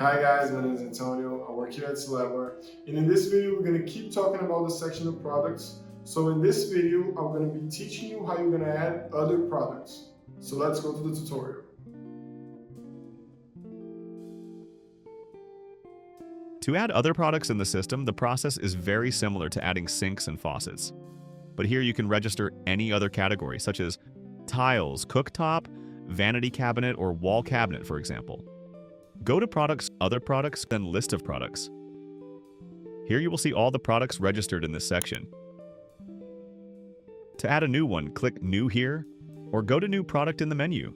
Hi guys, my name is Antonio. I work here at SlabWare, and in this video we're going to keep talking about the section of products. So in this video I'm going to be teaching you how you're going to add other products. So let's go to the tutorial. To add other products in the system, the process is very similar to adding sinks and faucets. But here you can register any other category, such as tiles, cooktop, vanity cabinet, or wall cabinet, for example. Go to Products, Other Products, then List of Products. Here you will see all the products registered in this section. To add a new one, click New here, or go to New Product in the menu.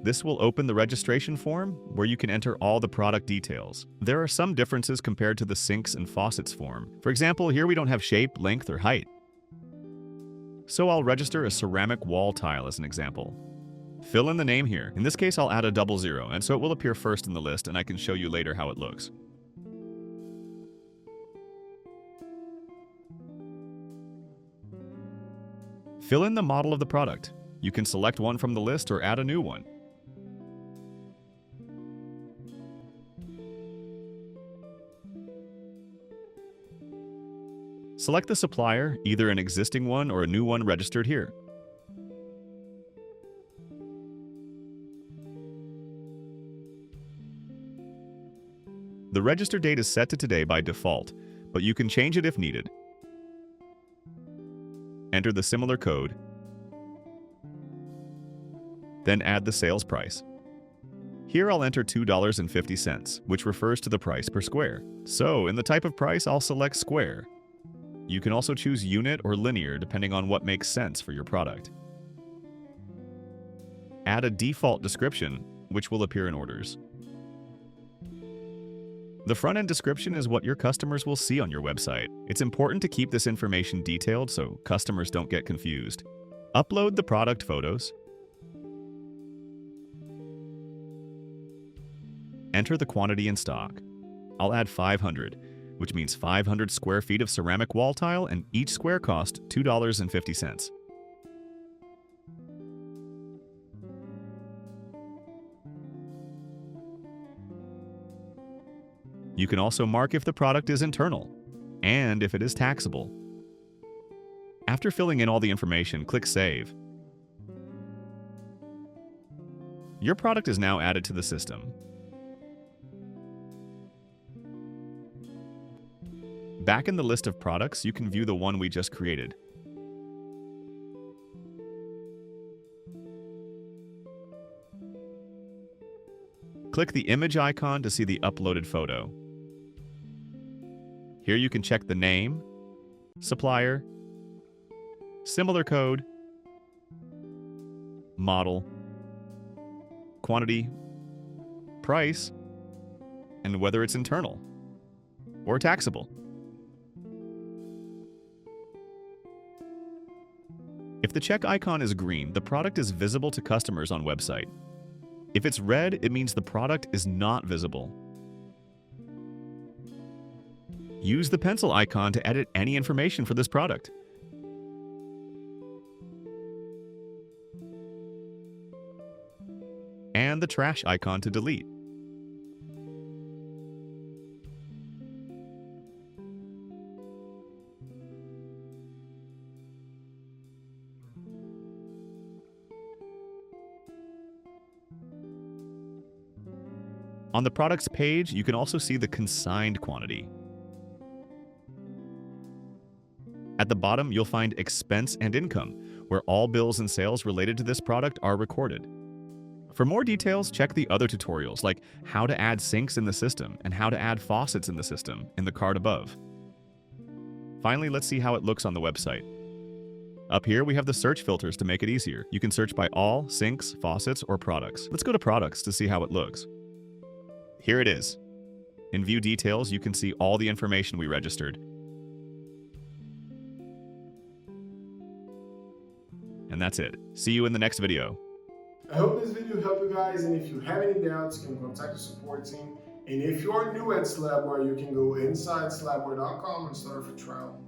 This will open the registration form where you can enter all the product details. There are some differences compared to the sinks and faucets form. For example, here we don't have shape, length, or height. So I'll register a ceramic wall tile as an example. Fill in the name here. In this case, I'll add a 00, and so it will appear first in the list, and I can show you later how it looks. Fill in the model of the product. You can select one from the list or add a new one. Select the supplier, either an existing one or a new one registered here. The register date is set to today by default, but you can change it if needed. Enter the similar code, then add the sales price. Here I'll enter $2.50, which refers to the price per square. So in the type of price, I'll select square. You can also choose unit or linear depending on what makes sense for your product. Add a default description, which will appear in orders. The front-end description is what your customers will see on your website. It's important to keep this information detailed so customers don't get confused. Upload the product photos. Enter the quantity in stock. I'll add 500, which means 500 square feet of ceramic wall tile, and each square cost $2.50. You can also mark if the product is internal and if it is taxable. After filling in all the information, click Save. Your product is now added to the system. Back in the list of products, you can view the one we just created. Click the image icon to see the uploaded photo. Here you can check the name, supplier, similar code, model, quantity, price, and whether it's internal or taxable. If the check icon is green, the product is visible to customers on website. If it's red, it means the product is not visible. Use the pencil icon to edit any information for this product. And the trash icon to delete. On the products page, you can also see the consigned quantity. At the bottom, you'll find Expense and Income, where all bills and sales related to this product are recorded. For more details, check the other tutorials like how to add sinks in the system and how to add faucets in the system in the card above. Finally, let's see how it looks on the website. Up here, we have the search filters to make it easier. You can search by all, sinks, faucets, or products. Let's go to products to see how it looks. Here it is. In View Details, you can see all the information we registered. And that's it. See you in the next video. I hope this video helped you guys, and if you have any doubts, you can contact the support team. And if you're new at SlabWare, you can go inside slabware.com and start a free trial.